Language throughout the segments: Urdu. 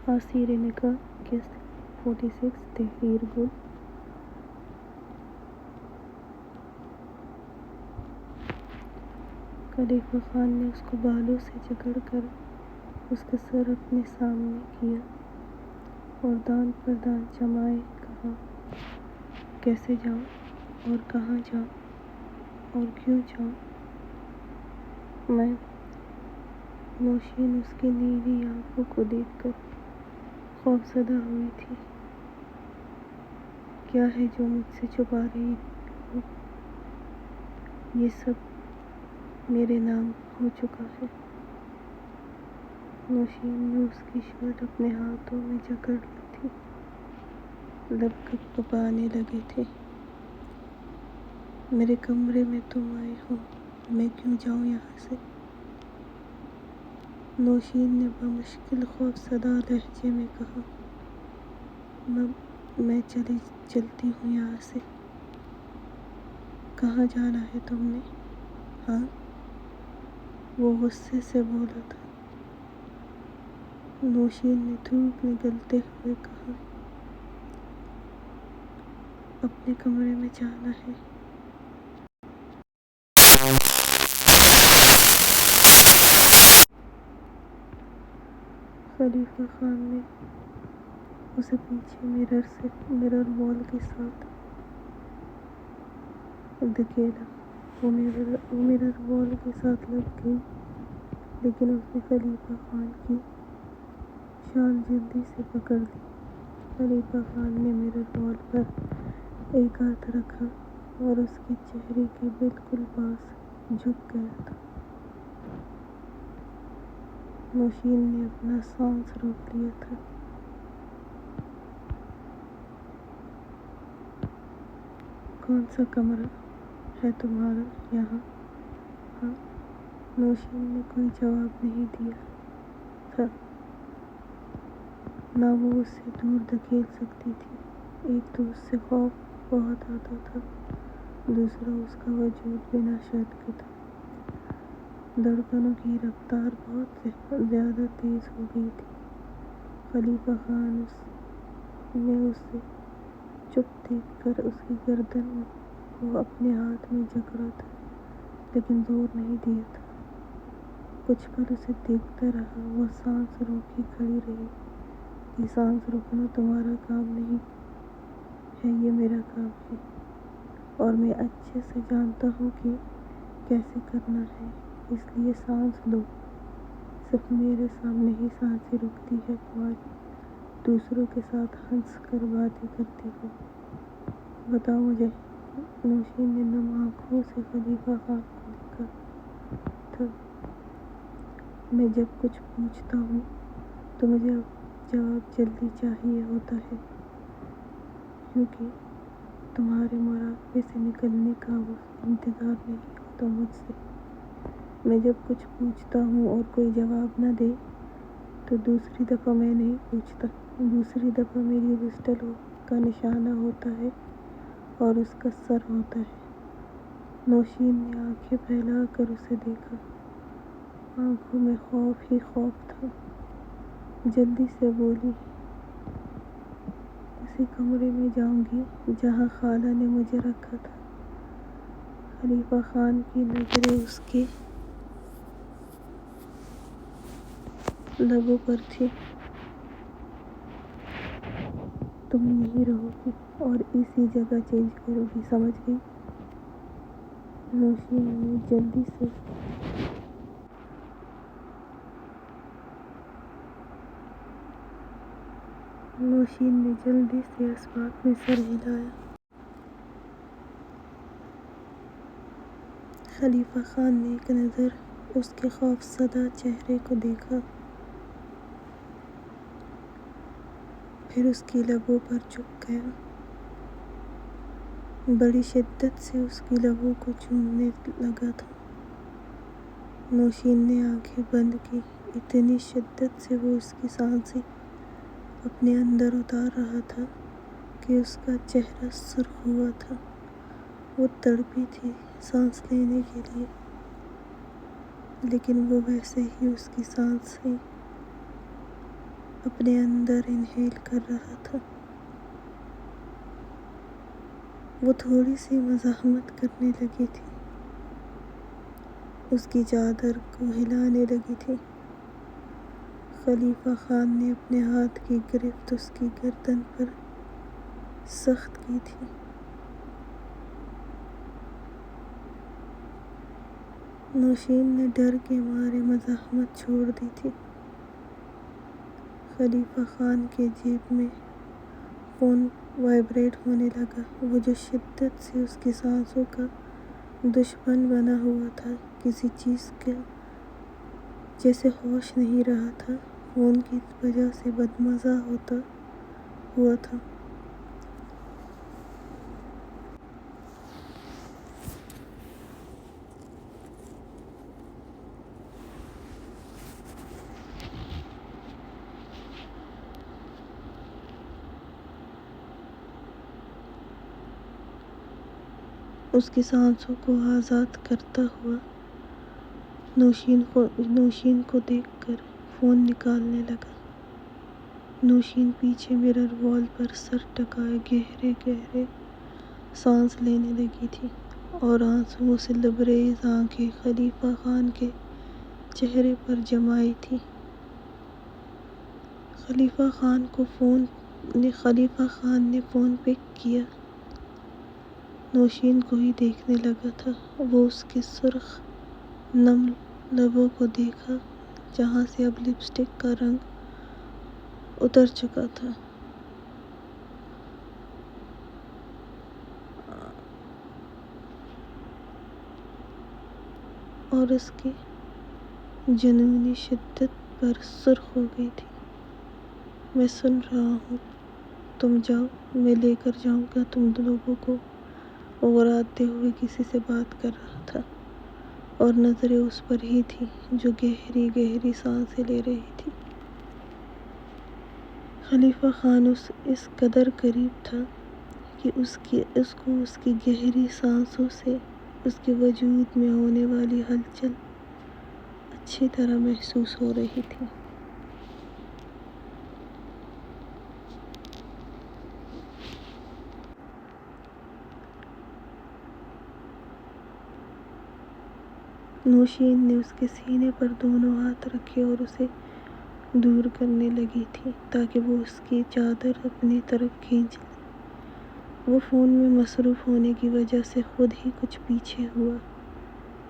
آثیر نکاح قسط 46 تحریر گل۔ خلیفہ خان نے اس کو بالوں سے جکڑ کر اس کا سر اپنے سامنے کیا اور دان پر دان جمائے کہا، کیسے جاؤں اور کہاں جاؤں اور کیوں جاؤں؟ میں نوشین اس کی نیلی آنکھوں کو دیکھ کر خوفزدہ ہوئی تھی۔ کیا ہے جو مجھ سے چھپا رہی ہو؟ یہ سب میرے نام ہو چکا ہے۔ نوشین نے اس کی شرٹ اپنے ہاتھوں میں جکڑ لی تھی، لب کپکپانے لگے تھے۔ میرے کمرے میں تم آئے ہو، میں کیوں جاؤں یہاں سے؟ نوشین نے بمشکل خوفزدہ لہجے میں کہا، میں چلتی ہوں یہاں سے۔ کہاں جانا ہے تم نے؟ ہاں؟ وہ غصے سے بولا تھا۔ نوشین نے دھوپ نگلتے ہوئے کہا، اپنے کمرے میں جانا ہے۔ خلیفہ خان نے اسے پیچھے مرر وال کے ساتھ دھکیلا۔ وہ مرر وال کے ساتھ لگ گئی، لیکن اس نے خلیفہ خان کی شال جلدی سے پکڑ لی۔ خلیفہ خان نے مرر وال پر ایک ہاتھ رکھا اور اس کے چہرے کے بالکل پاس جھک گیا تھا۔ نوشین نے اپنا سانس روک لیا تھا۔ کون سا کمرہ ہے تمہارا یہاں؟ ہاں؟ نوشین نے کوئی جواب نہیں دیا تھا، نہ وہ اسے دور دھکیل سکتی تھی۔ ایک تو اس سے خوف بہت آتا تھا، دوسرا اس کا وجود بنا شرط کے تھا۔ دھڑکنوں کی رفتار بہت زیادہ تیز ہو گئی تھی۔ خلیفہ خان نے اسے چپ دیکھ کر اس کی گردن کو اپنے ہاتھ میں جکڑا تھا، لیکن زور نہیں دیا تھا۔ کچھ پل اسے دیکھتا رہا۔ وہ سانس روکے کھڑی رہی۔ یہ سانس روکنا تمہارا کام نہیں ہے، یہ میرا کام ہے، اور میں اچھے سے جانتا ہوں کہ کیسے کرنا ہے، اس لیے سانس لو۔ صرف میرے سامنے ہی سانسیں رکتی ہیں تمہاری، دوسروں کے ساتھ ہنس کر باتیں کرتی ہو۔ بتاؤ مجھے۔ نوشین نے نم آنکھوں سے خلیفہ خان کو دیکھا تھا۔ میں جب کچھ پوچھتا ہوں تو مجھے جواب جلدی چاہیے ہوتا ہے، کیونکہ تمہارے مراقبے سے نکلنے کا وہ انتظار نہیں ہوتا مجھ سے۔ میں جب کچھ پوچھتا ہوں اور کوئی جواب نہ دے تو دوسری دفعہ میں نہیں پوچھتا، دوسری دفعہ میری پسٹل کا نشانہ ہوتا ہے اور اس کا سر ہوتا ہے۔ نوشین نے آنکھیں پھیلا کر اسے دیکھا۔ آنکھوں میں خوف ہی خوف تھا۔ جلدی سے بولی، اسی کمرے میں جاؤں گی جہاں خالہ نے مجھے رکھا تھا۔ خلیفہ خان کی نظریں اس کے لبوں پر تھیں۔ تم یہیں رہو گی اور اسی جگہ چینج کرو گی، سمجھ گئی؟ نوشین نے جلدی سے اس بات میں سر ہلایا۔ خلیفہ خان نے ایک نظر اس کے خوفزدہ چہرے کو دیکھا، پھر اس کی لبوں پر جھک گیا، بڑی شدت سے اس کی لبوں کو چومنے لگا تھا۔ نوشین نے آنکھیں بند کی۔ اتنی شدت سے وہ اس کی سانسیں اپنے اندر اتار رہا تھا کہ اس کا چہرہ سرخ ہوا تھا۔ وہ تڑپی تھی سانس لینے کے لیے، لیکن وہ ویسے ہی اس کی سانسیں اپنے اندر انہیل کر رہا تھا۔ وہ تھوڑی سی مزاحمت کرنے لگی تھی، اس کی چادر کو ہلانے لگی تھی۔ خلیفہ خان نے اپنے ہاتھ کی گرفت اس کی گردن پر سخت کی تھی۔ نوشین نے ڈر کے مارے مزاحمت چھوڑ دی تھی۔ خلیفہ خان کے جیب میں فون وائبریٹ ہونے لگا، وہ جو شدت سے اس کی سانسوں کا دشمن بنا ہوا تھا، کسی چیز کا جیسے ہوش نہیں رہا تھا، فون کی وجہ سے بدمزہ ہوتا ہوا تھا۔ اس کی سانسوں کو آزاد کرتا ہوا نوشین کو دیکھ کر فون نکالنے لگا۔ نوشین پیچھے مرر وال پر سر ٹکائے گہرے گہرے سانس لینے لگی تھی اور آنسوؤں سے لبریز آنکھیں خلیفہ خان کے چہرے پر جمائی تھی۔ خلیفہ خان نے فون پک کیا۔ نوشین کو ہی دیکھنے لگا تھا۔ وہ اس کے سرخ نم لبوں کو دیکھا جہاں سے اب لپسٹک کا رنگ اتر چکا تھا، اور اس کی جنونی شدت پر سرخ ہو گئی تھی۔ میں سن رہا ہوں، تم جاؤ، میں لے کر جاؤں گا تم لوگوں کو۔ وہ وراتے ہوئے کسی سے بات کر رہا تھا اور نظریں اس پر ہی تھیں جو گہری گہری سانسیں لے رہی تھی۔ خلیفہ خان اس قدر قریب تھا کہ اس کو اس کی گہری سانسوں سے اس کے وجود میں ہونے والی ہلچل اچھی طرح محسوس ہو رہی تھی۔ نوشین نے اس کے سینے پر دونوں ہاتھ رکھے اور اسے دور کرنے لگی تھی تاکہ وہ اس کی چادر اپنی طرف کھینچ لے۔ وہ فون میں مصروف ہونے کی وجہ سے خود ہی کچھ پیچھے ہوا،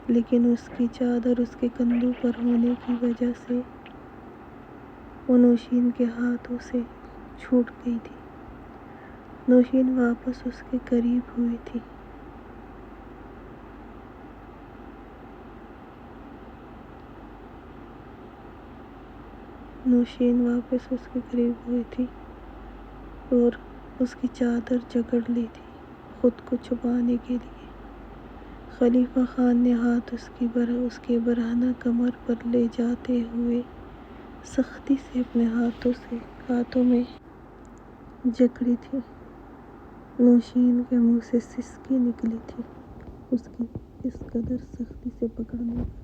لیکن اس کی چادر اس کے کندھوں پر ہونے کی وجہ سے وہ نوشین کے ہاتھوں سے چھوٹ گئی تھی۔ نوشین واپس اس کے قریب ہوئی تھی۔ اور اس کی چادر جکڑ لی تھی خود کو چھپانے کے لیے۔ خلیفہ خان نے ہاتھ اس کے برہنہ کمر پر لے جاتے ہوئے سختی سے اپنے ہاتھوں میں جکڑی تھی۔ نوشین کے منہ سے سسکی نکلی تھی اس کی اس قدر سختی سے پکڑنے پر۔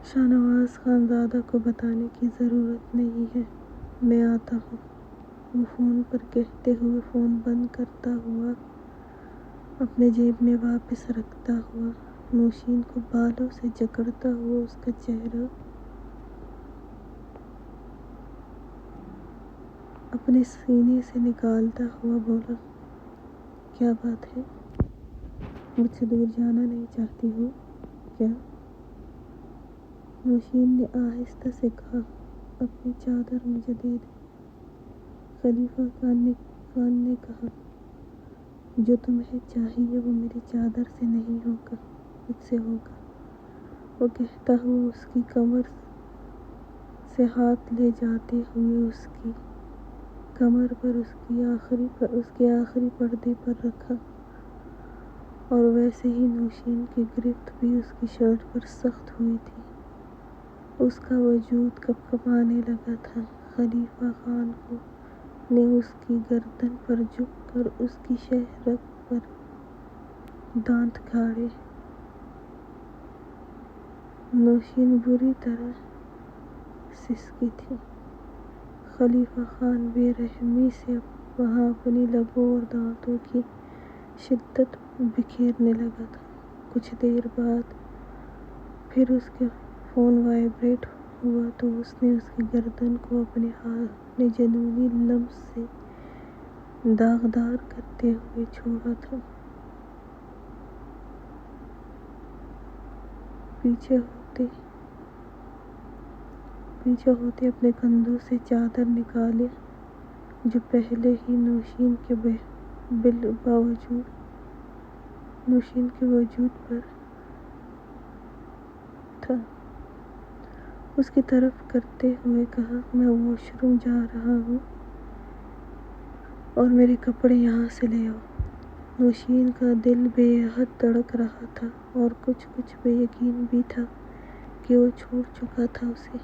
شاہنواز خانزادہ کو بتانے کی ضرورت نہیں ہے، میں آتا ہوں، وہ فون پر کہتے ہوئے فون بند کرتا ہوا اپنے جیب میں واپس رکھتا ہوا نوشین کو بالوں سے جکڑتا ہوا اس کا چہرہ اپنے سینے سے نکالتا ہوا بولا، کیا بات ہے؟ مجھ سے دور جانا نہیں چاہتی ہو کیا؟ نوشین نے آہستہ سے کہا، اپنی چادر مجھے دے دے۔ خلیفہ خان نے کہا، جو تمہیں چاہیے وہ میری چادر سے نہیں ہوگا، مجھ سے ہوگا۔ وہ کہتا ہوا اس کی کمر سے ہاتھ لے جاتے ہوئے اس کی کمر پر اس کے آخری پردے پر رکھا، اور ویسے ہی نوشین کی گرفت بھی اس کی شرٹ پر سخت ہوئی تھی۔ اس کا وجود کپکپانے لگا تھا۔ خلیفہ خان نے اس کی گردن پر جھک کر اس کی شہرگ پر دانت گاڑے۔ نوشین بری طرح سسکی تھی۔ خلیفہ خان بے رحمی سے وہاں اپنی لبوں اور دانتوں کی شدت بکھیرنے لگا تھا۔ کچھ دیر بعد پھر اس کا فون وائبریٹ ہوا تو اس نے اس کی گردن کو اپنے جنونی لمس سے داغدار کرتے ہوئے چھوڑا تھا۔ پیچھے ہوتے اپنے کندھوں سے چادر نکالے جو پہلے ہی نوشین کے وجود پر تھا، اس کی طرف کرتے ہوئے کہا، میں واش روم جا رہا ہوں اور میرے کپڑے یہاں سے لے آؤ۔ نوشین کا دل بے حد دھڑک رہا تھا اور کچھ بے یقین بھی تھا کہ وہ چھوڑ چکا تھا اسے۔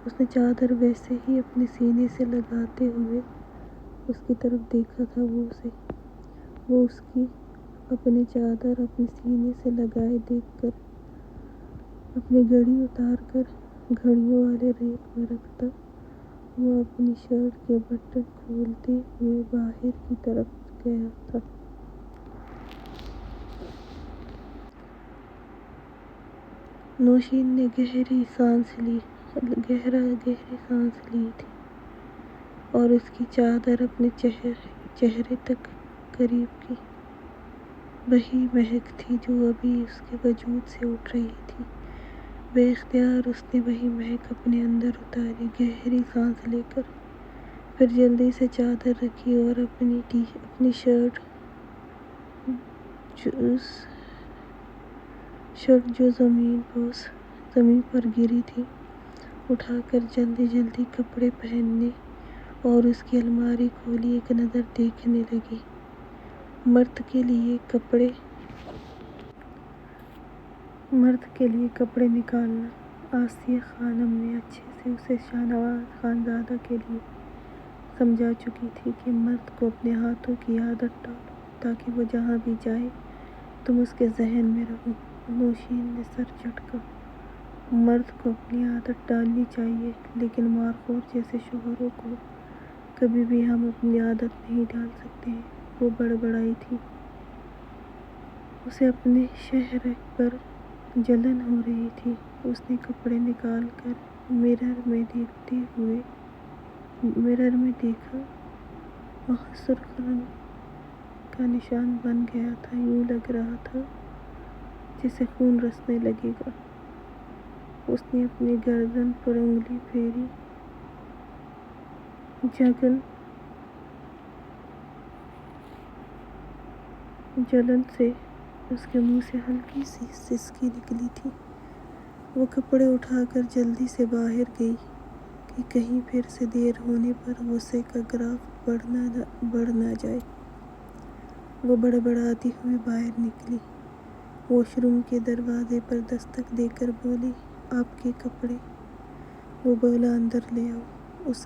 اس نے چادر ویسے ہی اپنے سینے سے لگاتے ہوئے اس کی طرف دیکھا تھا۔ وہ اس کی اپنی چادر اپنے سینے سے لگائے دیکھ کر اپنی گھڑی اتار کر گھڑیوں والے ریک میں رکھتا ہوا اپنی شرٹ کے بٹن کھولتے ہوئے باہر کی طرف گیا تھا۔ نوشین نے گہری سانس لی تھی اور اس کی چادر اپنے چہرے تک قریب کی۔ وہی مہک تھی جو ابھی اس کے وجود سے اٹھ رہی تھی۔ بے اختیار اس نے وہی مہک اپنے اندر اتاری، گہری سانس لے کر۔ پھر جلدی سے چادر رکھی اور اپنی شرٹ جو زمین پر گری تھی اٹھا کر جلدی کپڑے پہننے اور اس کی الماری کھولی ایک نظر دیکھنے لگی۔ مرد کے لیے کپڑے نکالنا۔ آسیہ خانم نے اچھے سے اسے شاہنواز خانزادہ کے لیے سمجھا چکی تھی کہ مرد کو اپنے ہاتھوں کی عادت ڈالو تاکہ وہ جہاں بھی جائے تم اس کے ذہن میں رہو۔ نوشین نے سر جھٹکا۔ مرد کو اپنی عادت ڈالنی چاہیے لیکن مارخور جیسے شوہروں کو کبھی بھی ہم اپنی عادت نہیں ڈال سکتے ہیں، وہ بڑبڑائی تھی۔ اسے اپنے شہرے پر جلن ہو رہی تھی۔ اس نے کپڑے نکال کر مرر میں دیکھا، وہاں سرخ رنگ کا نشان بن گیا تھا، یوں لگ رہا تھا جیسے خون رسنے لگے گا۔ اس نے اپنی گردن پر انگلی پھیری، جلن سے اس کے منہ سے ہلکی سی سسکی نکلی تھی۔ وہ کپڑے اٹھا کر جلدی سے باہر گئی کہ کہیں پھر سے دیر ہونے پر غصے کا گراف بڑھ نہ جائے۔ وہ بڑبڑاتی ہوئی باہر نکلی، واش روم کے دروازے پر دستک دے کر بولی، آپ کے کپڑے۔ وہ بولا، اندر لے آؤ۔ اس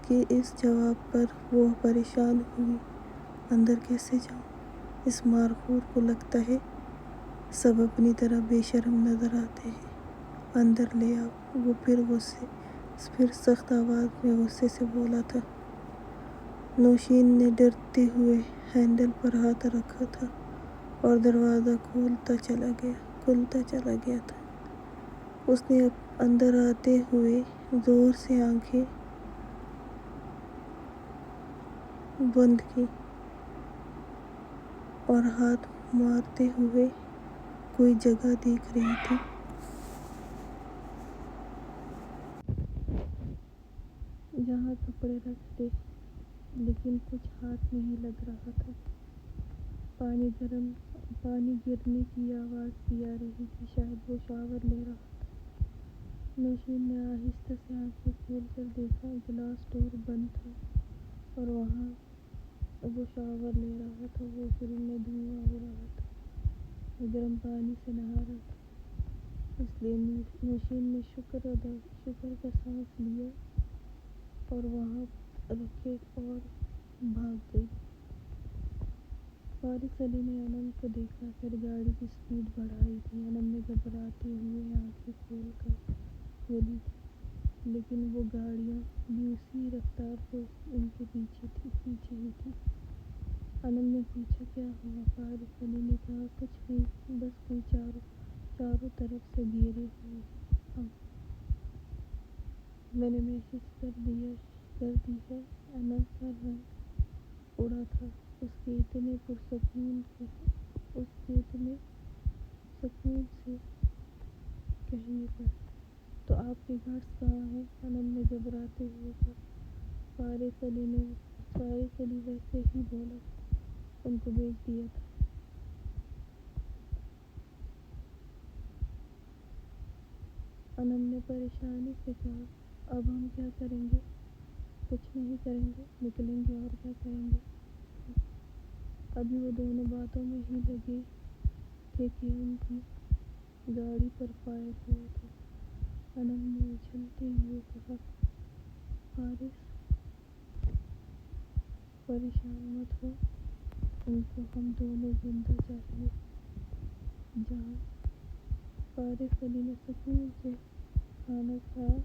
کے اس جواب پر وہ پریشان ہوئی، اندر کیسے جاؤں؟ اس مارخور کو لگتا ہے سب اپنی طرح بے شرم نظر آتے ہیں۔ اندر لے آؤ۔ وہ پھر سخت آواز میں غصے سے بولا تھا۔ نوشین نے ڈرتے ہوئے ہینڈل پر ہاتھ رکھا تھا اور دروازہ کھلتا چلا گیا تھا۔ اس نے اندر آتے ہوئے زور سے آنکھیں بند کیں اور ہاتھ مارتے ہوئے کوئی جگہ دیکھ رہی تھی جہاں کپڑے رکھ دے، لیکن کچھ ہاتھ نہیں لگ رہا تھا۔ پانی گرنے کی آواز بھی آ رہی تھی، شاید وہ شاور لے رہا تھا۔ نوشین نے آہستہ سے آنکھیں کھول کر دیکھا، گلاس ڈور بند تھا اور وہاں وہ شاور لے رہا تھا۔ واش روم میں دھواں ہو رہا تھا، وہ گرم پانی سے نہا رہا تھا، اس لیے نوشین نے شکر کا سانس لیا اور وہاں رکھے اور بھاگ گئی۔ فارغ علی نے انم کو دیکھا، پھر گاڑی کی سپیڈ بڑھائی تھی۔ انم نے گھبراتے ہوئے آنکھیں کھول کر بولی، لیکن وہ گاڑیاں بھی اسی رفتار پر ان کے پیچھے ہی تھی۔ انم نے پوچھا کیا ہوا؟ فارس علی نے کہا کچھ نہیں، بس کوئی چاروں طرف سے گھیرے ہوئے ہم۔ میں نے محسوس کر دی ہے۔ انم کا رنگ اڑا تھا، اس کے اتنے سکون سے کہنے پر۔ تو آپ کے گارڈز کہاں ہیں؟ انم نے گھبراتے ہوئے کہا۔ فارس علی ویسے ہی بولا، ان کو بھیج دیا تھا۔ انم نے پریشانی سے کہا، اب ہم کیا کریں گے؟ کچھ نہیں کریں گے، نکلیں گے اور کیا کریں گے؟ ابھی وہ دونوں باتوں میں ہی لگے تھے کہ ان کی گاڑی پر فائر ہوا تھا۔ انم نے اچھلتے ہوئے کہا، فارس پریشان مت ہو، ان کو ہم دونوں زندہ چاہیے۔ جہاں فارس علی نے سکون سے کھانا کھایا،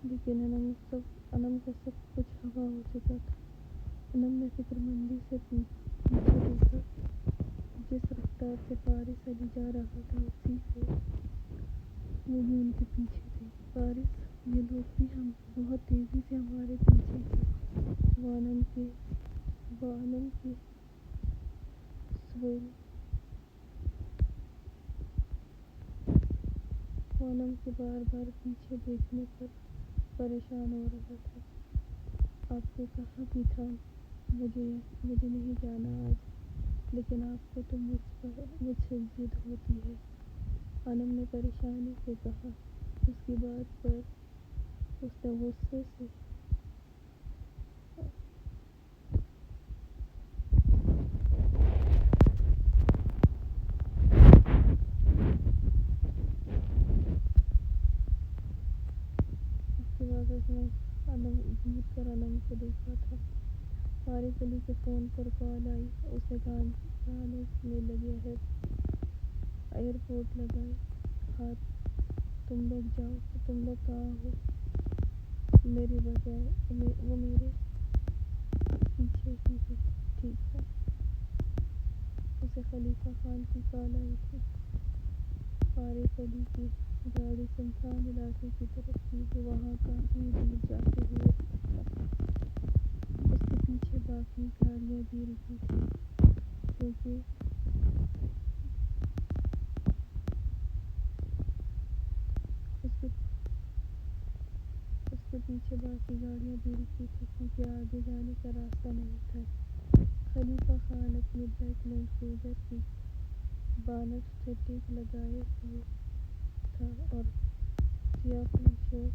لیکن انم کا سب کچھ ہوا ہو چکا تھا۔ انم نے فکر مندی سے پیچھے دیکھا۔ جس رفتار سے فارس علی جا رہا تھا اسی سے وہ بھی ان کے پیچھے تھے۔ فارس، یہ لوگ بھی بہت تیزی سے ہمارے پیچھے ہیں۔ وہ انم کے بار بار پیچھے دیکھنے پر پریشان ہو رہا تھا۔ آپ کو کہا بھی تھا مجھے نہیں جانا آج، لیکن آپ کو تو مجھ سے ضد ہوتی ہے، انم نے پریشانی سے کہا۔ اس کی بات پر اس نے غصے سے گھور کر انم کو دیکھا تھا۔ فارس علی کے فون پر کال آئی، اسے گانے میں لگے ایئرپورٹ لگائے ہاتھ، تم لوگ جاؤ، تم لوگ کہاں ہو؟ میرے بجائے وہ میرے پیچھے ہی ہے، ٹھیک ہے؟ اسے خلیفہ خان کی کال آئی تھی۔ فارس علی کی گاڑی سنسان علاقے کی طرف تھی، وہ وہاں کافی دور جاتے ہوئے تھا۔ اس کے پیچھے باقی گاڑیاں بھی رکی تھیں، کیونکہ آگے جانے کا راستہ نہیں تھا۔ خلیفہ خان اپنی بلیک لینڈ کروزر کی بانٹ سے ٹیک لگائے ہوئے تھا اور سیاہ پینٹ شرٹ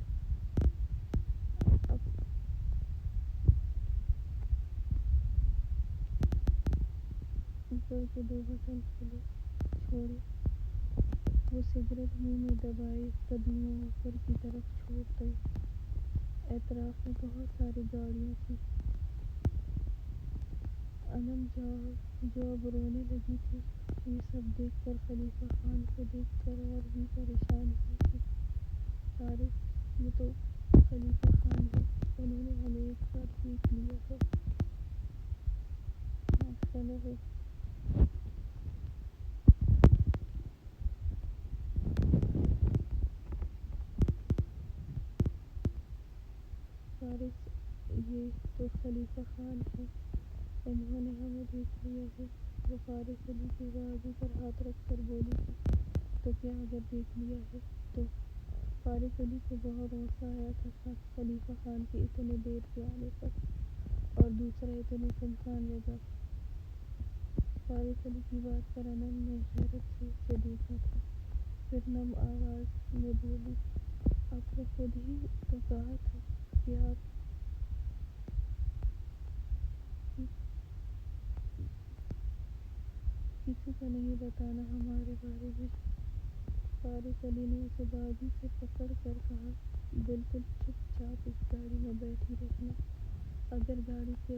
اوپر کے 2 بٹن چھوڑے، وہ سگریٹ منہ میں دبائے قدموں اوپر کی طرف چھوڑ دے۔ اطراف میں بہت ساری گاڑیاں تھیں۔ انم جو اب رونے لگی تھی، یہ سب دیکھ کر خلیفہ خان کو دیکھ کر اور بھی پریشان ہوئی تھی۔ فارس، یہ تو خلیفہ خان ہیں، انہوں نے ہمیں ایک ساتھ دیکھ لیا ہے۔ فارس، یہ تو خلیفہ خان ہیں، انہوں نے ہمیں دیکھ لیا ہے۔ وہ فارس علی کی بازو پر ہاتھ رکھ کر بولی تھی۔ تو کیا اگر دیکھ لیا ہے تو؟ فارس علی کو بہت غصہ آیا تھا خلیفہ خان کے اتنے دیر سے آنے پر، اور دوسرا اتنی سنسان جگہ پر۔ فارس علی کی بات پر انم نے حیرت سے اسے دیکھا تھا، پھر نم آواز میں بولی، آپ نے خود ہی تو کہا تھا کہ آپ کسی کو نہیں بتانا ہمارے بارے میں۔ فارس علی نے اسے بازو سے پکڑ کر کہا، بالکل چپ چاپ اس گاڑی میں بیٹھی رہنا، اگر گاڑی کے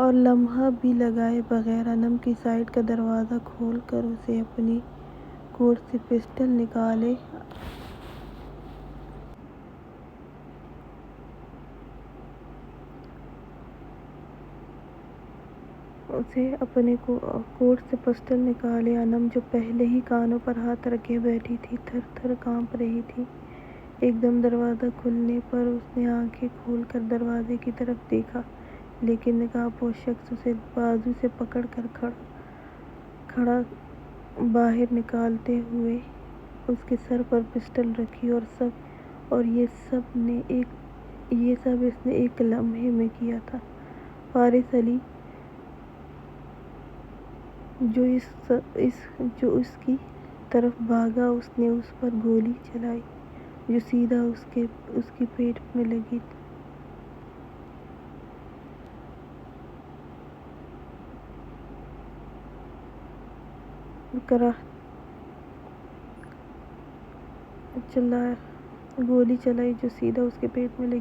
اور لمحہ بھی لگائے بغیر انم کی سائیڈ کا دروازہ کھول کر اسے اپنی کوٹ سے پسٹل نکالے انم جو پہلے ہی کانوں پر ہاتھ رکھے بیٹھی تھی تھر تھر کانپ رہی تھی۔ ایک دم دروازہ کھلنے پر اس نے آنکھیں کھول کر دروازے کی طرف دیکھا، لیکن نقاب پوش شخص اسے بازو سے پکڑ کر کھڑا باہر نکالتے ہوئے اس کے سر پر پسٹل رکھی، اور یہ سب اس نے ایک لمحے میں کیا تھا۔ فارس علی جو اس کی طرف بھاگا، اس نے اس پر گولی چلائی جو سیدھا اس کی پیٹ میں لگی۔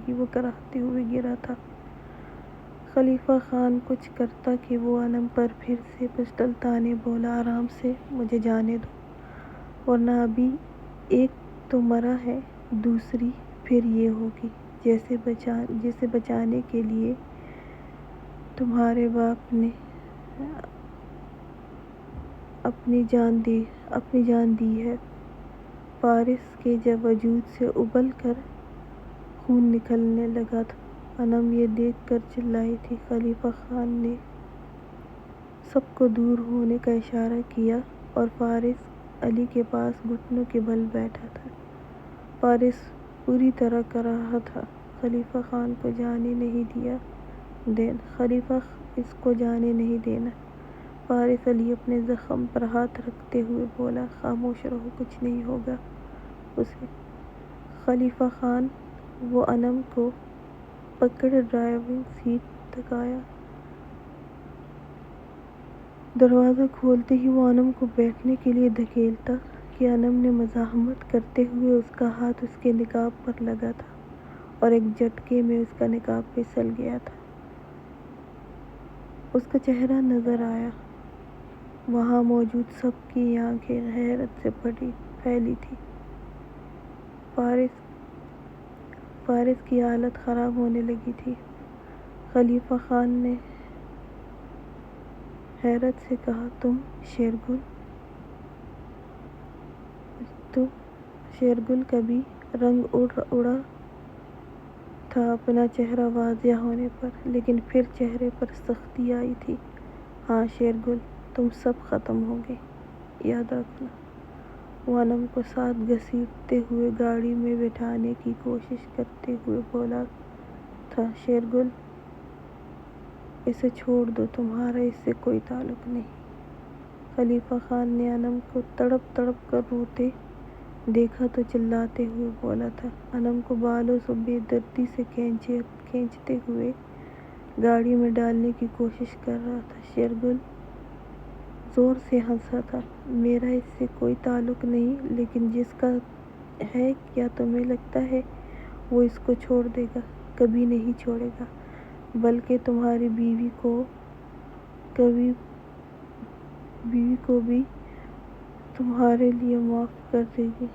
وہ کراہتے ہوئے گرا تھا۔ خلیفہ خان کچھ کرتا کہ وہ انم پر پھر سے پسٹل تانے بولا، آرام سے، مجھے جانے دو، ورنہ ابھی ایک تو مرا ہے، دوسری پھر یہ ہوگی۔ جسے بچانے کے لیے تمہارے باپ نے اپنی جان دی ہے۔ فارس کے وجود سے ابل کر خون نکلنے لگا تھا۔ انم یہ دیکھ کر چلائی تھی۔ خلیفہ خان نے سب کو دور ہونے کا اشارہ کیا اور فارس علی کے پاس گھٹنوں کے بل بیٹھا تھا۔ فارس پوری طرح کراہا تھا۔ خلیفہ خان کو جانے نہیں دینا۔ فارس علی اپنے زخم پر ہاتھ رکھتے ہوئے بولا، خاموش رہو، کچھ نہیں ہوگا اسے۔ خلیفہ خان وہ انم کو پکڑ ڈرائیونگ سیٹ تک آیا۔ دروازہ کھولتے ہی وہ انم کو بیٹھنے کے لیے دھکیلتا کہ انم نے مزاحمت کرتے ہوئے اس کا ہاتھ اس کے نقاب پر لگا تھا اور ایک جھٹکے میں اس کا نقاب پھسل گیا تھا۔ اس کا چہرہ نظر آیا۔ وہاں موجود سب کی آنکھیں حیرت سے پھیلی تھیں۔ فارس کی حالت خراب ہونے لگی تھی۔ خلیفہ خان نے حیرت سے کہا، تم شیرگل کا بھی رنگ اڑا تھا اپنا چہرہ واضح ہونے پر، لیکن پھر چہرے پر سختی آئی تھی۔ ہاں شیرگل، تم سب ختم ہو گے، یاد رکھنا۔ وہ انم کو ساتھ گھسیٹتے ہوئے گاڑی میں بٹھانے کی کوشش کرتے ہوئے بولا تھا، شیرگل، اسے چھوڑ دو، تمہارا اس سے کوئی تعلق نہیں۔ خلیفہ خان نے انم کو تڑپ تڑپ کر روتے دیکھا تو چلاتے ہوئے بولا تھا، انم کو بالوں سے بے دردی سے کھینچتے ہوئے گاڑی میں ڈالنے کی کوشش کر رہا تھا۔ شیرگل زور سے ہنسا تھا، میرا اس سے کوئی تعلق نہیں، لیکن جس کا ہے، کیا تمہیں لگتا ہے وہ اس کو چھوڑ دے گا؟ کبھی نہیں چھوڑے گا، بلکہ تمہاری بیوی کو بھی تمہارے لیے معاف کر دے گی۔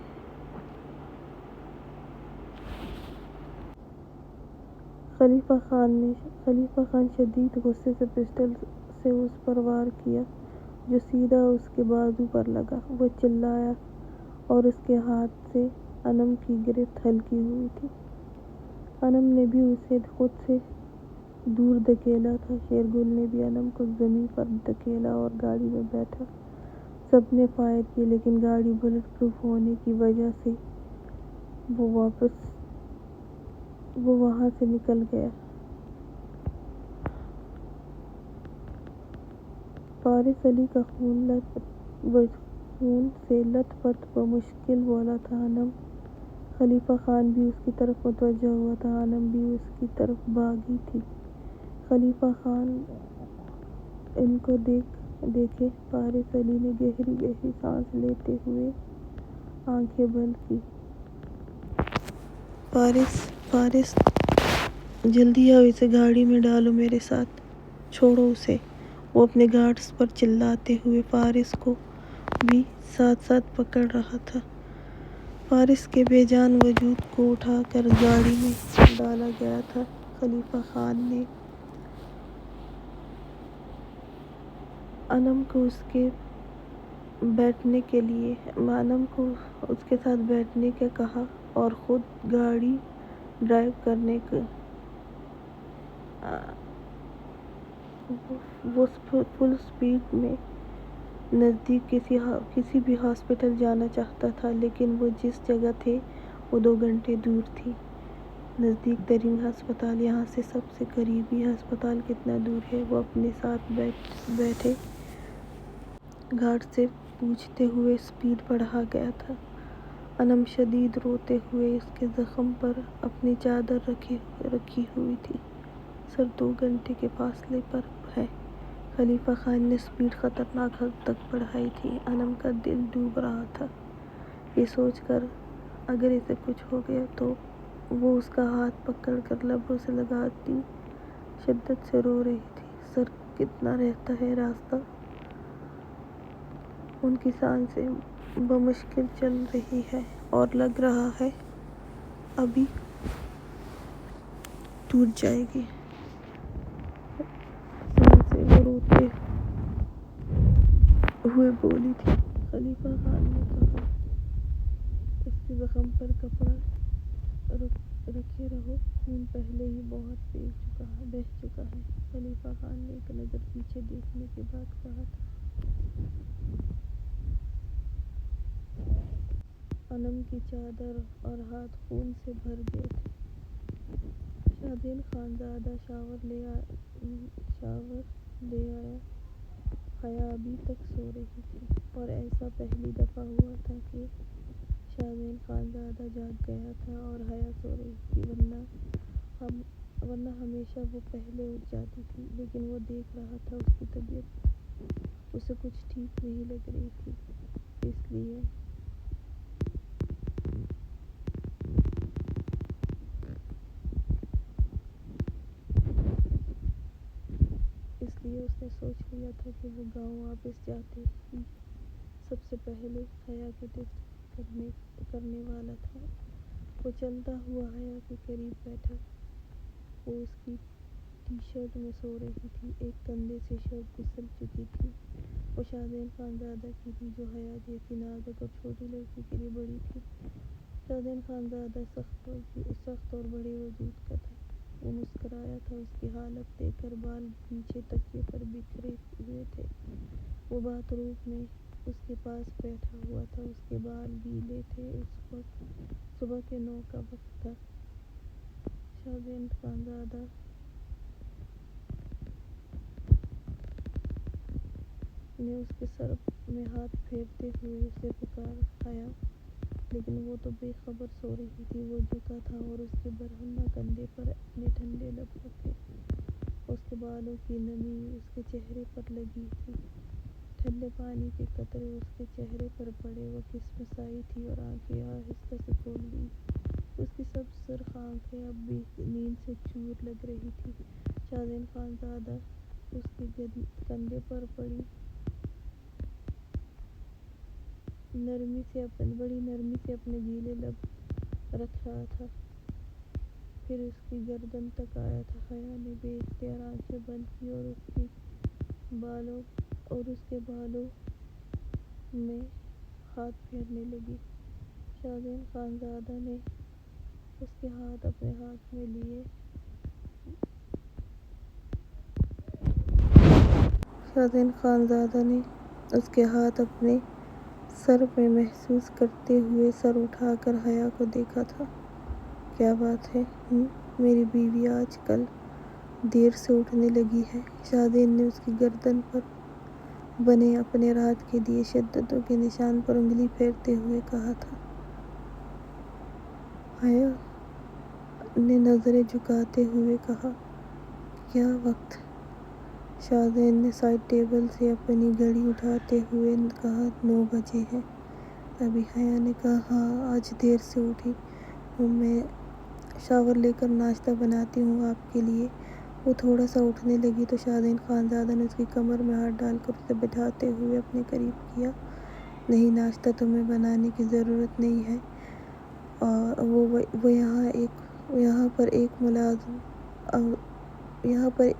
خلیفہ خان شدید غصے سے پسٹل سے اس پر وار کیا جو سیدھا اس کے بازو پر لگا۔ وہ چلایا اور اس کے ہاتھ سے انم کی گرفت ہلکی ہوئی تھی۔ انم نے بھی اسے خود سے دور دھکیلا تھا۔ شیرگل نے بھی انم کو زمین پر دھکیلا اور گاڑی میں بیٹھا۔ سب نے فائر کیے، لیکن گاڑی بلٹ پروف ہونے کی وجہ سے وہ وہاں سے نکل گیا۔ فارس علی کا خون سے لت پت بمشکل بولا تھا، انم۔ خلیفہ خان بھی اس کی طرف متوجہ ہوا تھا، انم بھی اس کی طرف بھاگی تھی۔ خلیفہ خان ان کو دیکھے۔ فارس علی نے گہری گہری سانس لیتے ہوئے آنکھیں بند کی۔ فارس، جلدی آؤ، اسے گاڑی میں ڈالو میرے ساتھ۔ چھوڑو اسے۔ وہ اپنے گارڈز پر چلاتے ہوئے فارس کو بھی ساتھ ساتھ پکڑ رہا تھا۔ فارس کے بے جان وجود کو اٹھا کر گاڑی میں ڈالا گیا تھا۔ خلیفہ خان نے انم کو اس کے ساتھ بیٹھنے کا کہا اور خود گاڑی ڈرائیو کرنے وہ فل سپیڈ میں نزدیک کسی بھی ہاسپٹل جانا چاہتا تھا، لیکن وہ جس جگہ تھے وہ 2 گھنٹے دور تھی۔ نزدیک ترین ہسپتال یہاں سے سب سے قریبی ہسپتال کتنا دور ہے؟ وہ اپنے ساتھ بیٹھے گارڈ سے پوچھتے ہوئے سپیڈ بڑھا گیا تھا۔ انم شدید روتے ہوئے اس کے زخم پر اپنی چادر رکھی ہوئی تھی۔ سر 2 گھنٹے کے فاصلے پر ہے۔ خلیفہ خان نے سپیڈ خطرناک حد تک بڑھائی تھی۔ انم کا دل ڈوب رہا تھا یہ سوچ کر اگر اسے کچھ ہو گیا تو۔ وہ اس کا ہاتھ پکڑ کر لبوں سے لگاتی شدت سے رو رہی تھی۔ سر کتنا رہتا ہے راستہ؟ ان کی سانسیں بمشکل چل رہی ہیں اور لگ رہا ہے ابھی ٹوٹ جائے گی۔ سانسیں وہ روتے ہوئے بولی تھی۔ خلیفہ خان نے کہا اس کے زخم پر کپڑا رکھے رہو، خون پہلے ہی بہت بہہ چکا ہے۔ خلیفہ خان نے ایک نظر پیچھے دیکھنے کے بعد کہا تھا۔ انم کی چادر اور ہاتھ خون سے بھر گئے تھے۔ شاہزین خانزادہ شاور لے آیا۔ حیا ابھی تک سو رہی تھی اور ایسا پہلی دفعہ ہوا تھا کہ شاہزین خانزادہ جاگ گیا تھا اور حیا سو رہی تھی، ورنہ ہمیشہ وہ پہلے اٹھ جاتی تھی۔ لیکن وہ دیکھ رہا تھا اس کی طبیعت اسے کچھ ٹھیک نہیں لگ رہی تھی، اس لیے اس نے سوچ لیا تھا کہ وہ گاؤں واپس جاتے ہی سب سے پہلے حیا کے ٹیسٹ کرنے والا تھا۔ وہ چلتا ہوا حیا کے قریب بیٹھا۔ وہ اس کی ٹی شرٹ میں سو رہی تھی، ایک کندھے سے شرٹ پھسل چکی تھی۔ وہ شاہزین خانزادہ کی تھی جو حیا جیسی نازک اور چھوٹی لڑکی کے لیے بڑی تھی۔ شاہزین خانزادہ سخت اور بڑے وجود کا تھا۔ وہ مسکرایا تھا، اس کی حالت دیکھ کر بال پیچھے تکیے پر بکھرے ہوئے تھے۔ وہ باتھ روم میں اس کے پاس بیٹھا ہوا تھا، اس کے بال گیلے تھے۔ اس وقت صبح کے 9 کا وقت تھا۔ شاہزین خانزادہ نے اس کے سر میں ہاتھ پھیرتے ہوئے اسے پکارا، حیا! لیکن وہ تو بے خبر سو رہی تھی۔ وہ جھکا تھا اور اس کے برہنہ کندھے پر اپنے ٹھنڈے لب رکھے۔ اس کے بالوں کی نمی اس کے چہرے پر لگی تھی۔ ٹھنڈے پانی کے قطرے اس کے چہرے پر پڑے۔ وہ کسمسائی تھی اور آنکھیں آہستہ سے کھول لی۔ اس کی سبز سرخ آنکھیں اب بھی نیند سے چور لگ رہی تھیں۔ شاہزین خانزادہ اس کے کندھے پر بڑی نرمی سے اپنے گیلے لب رکھ رہا تھا، پھر اس کی گردن تک آیا تھا۔ حیا نے بے اختیار آنکھیں بند کیں اور اس کے بالوں میں ہاتھ پھیرنے لگی۔ شاہزین خانزادہ نے اس کے ہاتھ اپنے ہاتھ میں لیے۔ شاہزین خانزادہ نے اس کے ہاتھ اپنے سر میں محسوس کرتے ہوئے سر اٹھا کر حیا کو دیکھا تھا۔ کیا بات ہے؟ میری بیوی آج کل دیر سے اٹھنے لگی ہے۔ شاہزین نے اس کی گردن پر بنے اپنے ہاتھ کے دیے شدتوں کے نشان پر انگلی پھیرتے ہوئے کہا تھا۔ حیا نے نظریں جھکاتے ہوئے کہا، کیا وقت؟ شاہزین نے سائڈ ٹیبل سے اپنی گھڑی اٹھاتے ہوئے کہا، 9 بجے ہیں ابھی۔ حیا نے کہا، ہاں آج دیر سے اٹھی ہوں، میں شاور لے کر ناشتہ بناتی ہوں آپ کے لیے۔ وہ تھوڑا سا اٹھنے لگی تو شاہزین خانزادہ نے اس کی کمر میں ہاتھ ڈال کر اسے بٹھاتے ہوئے اپنے قریب کیا۔ نہیں، ناشتہ تمہیں بنانے کی ضرورت نہیں ہے، اور وہ یہاں پر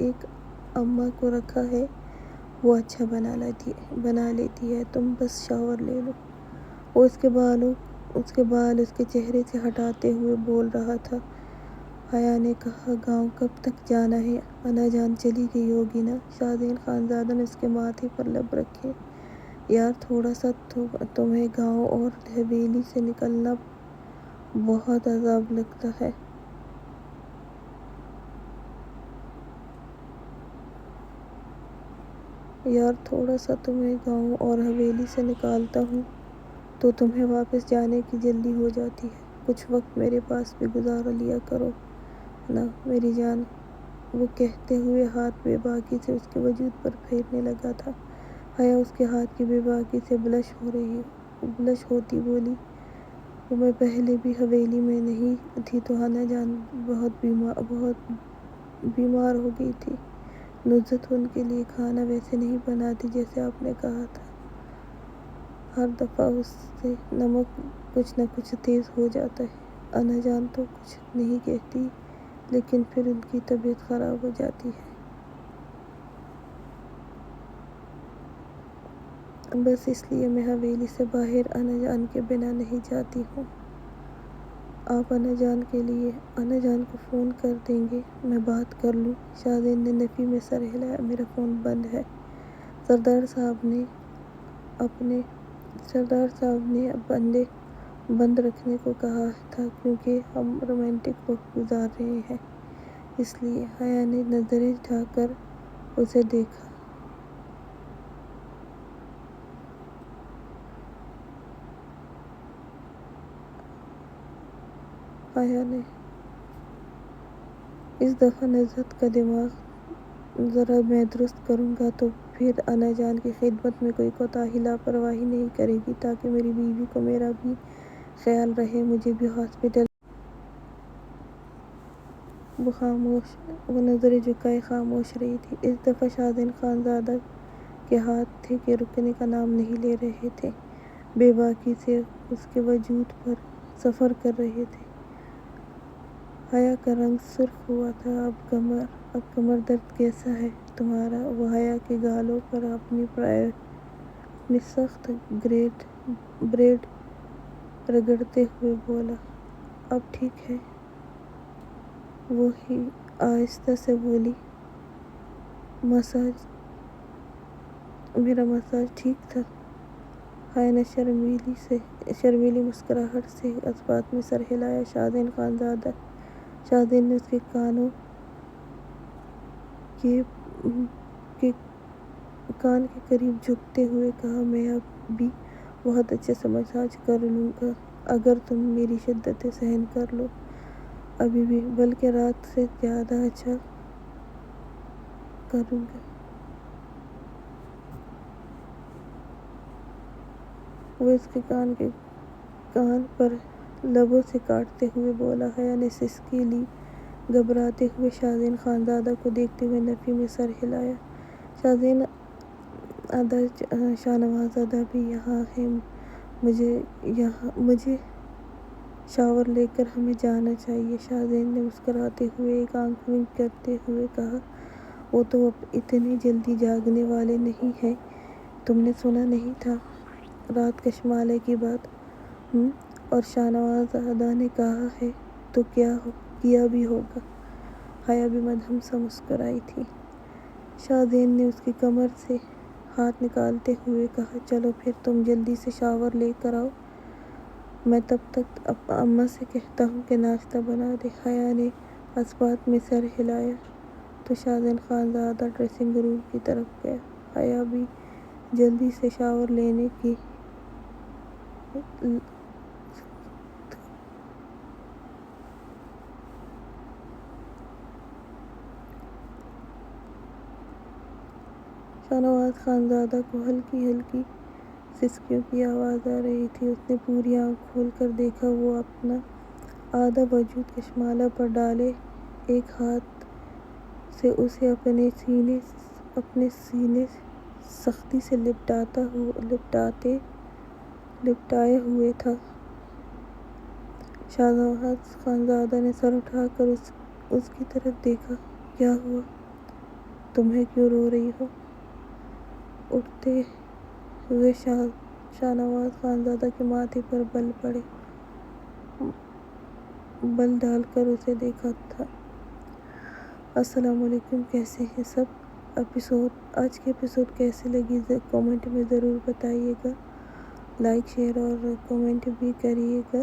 ایک اماں کو رکھا ہے، وہ اچھا بنا لیتی ہے، تم بس شاور لے لو۔ وہ اس کے بال اس کے چہرے سے ہٹاتے ہوئے بول رہا تھا۔ حیا نے کہا، گاؤں کب تک جانا ہے؟ انا جان چلی گئی ہوگی نا؟ شاہزین خانزادہ نے اس کے ماتھے پر لب رکھے۔ یار، تھوڑا سا تمہیں گاؤں اور حویلی سے نکلنا بہت عذاب لگتا ہے۔ یار، تھوڑا سا تمہیں گاؤں اور حویلی سے نکالتا ہوں تو تمہیں واپس جانے کی جلدی ہو جاتی ہے۔ کچھ وقت میرے پاس بھی گزار لیا کرو نا میری جان۔ وہ کہتے ہوئے ہاتھ بے باکی سے اس کے وجود پر پھیرنے لگا تھا۔ حیا اس کے ہاتھ کی بے باکی سے بلش ہوتی بولی، وہ میں پہلے بھی حویلی میں نہیں تھی تو انا جان بہت بیمار ہو گئی تھی۔ نصرت ان کے لیے کھانا ویسے نہیں بناتی جیسے آپ نے کہا تھا۔ ہر دفعہ اس سے نمک کچھ نہ کچھ تیز ہو جاتا ہے۔ انا جان تو کچھ نہیں کہتی، لیکن پھر ان کی طبیعت خراب ہو جاتی ہے۔ بس اس لیے میں حویلی سے باہر انا جان کے بنا نہیں جاتی ہوں۔ آپ انا جان کو فون کر دیں گے؟ میں بات کر لوں؟ شاہزین نے نفی میں سر ہلایا۔ میرا فون بند ہے۔ سردار صاحب نے بند رکھنے کو کہا تھا کیونکہ ہم رومانٹک وقت گزار رہے ہیں، اس لیے۔ حیا نے نظریں اٹھا کر اسے دیکھا۔ حیا نے اس دفعہ نصرت کا دماغ ذرا میں درست کروں گا تو پھر انا جان کی خدمت میں کوئی کوتاہی لاپرواہی نہیں کرے گی، تاکہ میری بیوی کو میرا بھی خیال رہے، مجھے بھی ہاسپٹل۔ وہ نظریں جھکائے خاموش رہی تھی۔ اس دفعہ شاہزین خانزادہ کے ہاتھ تھے کہ رکنے کا نام نہیں لے رہے تھے، بے باکی سے اس کے وجود پر سفر کر رہے تھے۔ حیا کا رنگ سرخ ہوا تھا۔ اب کمر درد کیسا ہے تمہارا؟ وہ حیا کے گالوں پر اپنی سخت بریڈ رگڑتے ہوئے بولا۔ اب ٹھیک ہے؟ وہ آہستہ سے بولی، میرا مساج ٹھیک تھا؟ حیا نے شرمیلی مسکراہٹ سے اس بات میں سر ہلایا۔ شاہزین نے اس کے کان کے قریب جھکتے ہوئے کہا، میں اب بھی بہت اچھے سے مساج کر لوں گا اگر تم میری شدتیں سہن کر لو۔ ابھی بھی، بلکہ رات سے زیادہ اچھا کروں گا۔ وہ اس کے کان پر لبوں سے کاٹتے ہوئے بولا۔ حیا نے سسکی لی۔ گھبراتے ہوئے شاہزین خانزادہ کو دیکھتے ہوئے نفی میں سر ہلایا۔ شاہنواز ادا بھی یہاں ہے، مجھے شاور لے کر ہمیں جانا چاہیے۔ شاہزین نے مسکراتے ہوئے ایک آنکھ ونک کرتے ہوئے کہا، وہ تو اب اتنی جلدی جاگنے والے نہیں ہیں، تم نے سنا نہیں تھا رات کشمالے کی بات؟ اور شاہنواز ادا نے کہا ہے تو کیا بھی ہوگا۔ حیا بھی مدھم سا مسکرائی تھی۔ شاہزین نے اس کی کمر سے ہاتھ نکالتے ہوئے کہا، چلو پھر تم جلدی سے شاور لے کر آؤ، میں تب تک اماں سے کہتا ہوں کہ ناشتہ بنا دے۔ حیا نے اس بات میں سر ہلایا تو شاہزین خانزادہ ڈریسنگ روم کی طرف گیا۔ حیا بھی جلدی سے شاور لینے کی شاہنواز خانزادہ کو ہلکی ہلکی سسکیوں کی آواز آ رہی تھی۔ اس نے پوری آنکھ کھول کر دیکھا۔ وہ اپنا آدھا وجود کشمالہ پر ڈالے ایک ہاتھ سے اسے اپنے سینے سختی سے لپٹائے ہوئے تھا۔ شہنواز خانزادہ نے سر اٹھا کر اس کی طرف دیکھا۔ کیا ہوا؟ تمہیں کیوں رو رہی ہو؟ اٹھتے ہوئے شہنواز خانزادہ کے ماتھے پر بل ڈال کر اسے دیکھا تھا۔ السلام علیکم، کیسے ہیں سب؟ آج کی ایپیسوڈ کیسی لگی کامنٹ میں ضرور بتائیے گا۔ لائک، شیئر اور کامنٹ بھی کریے گا۔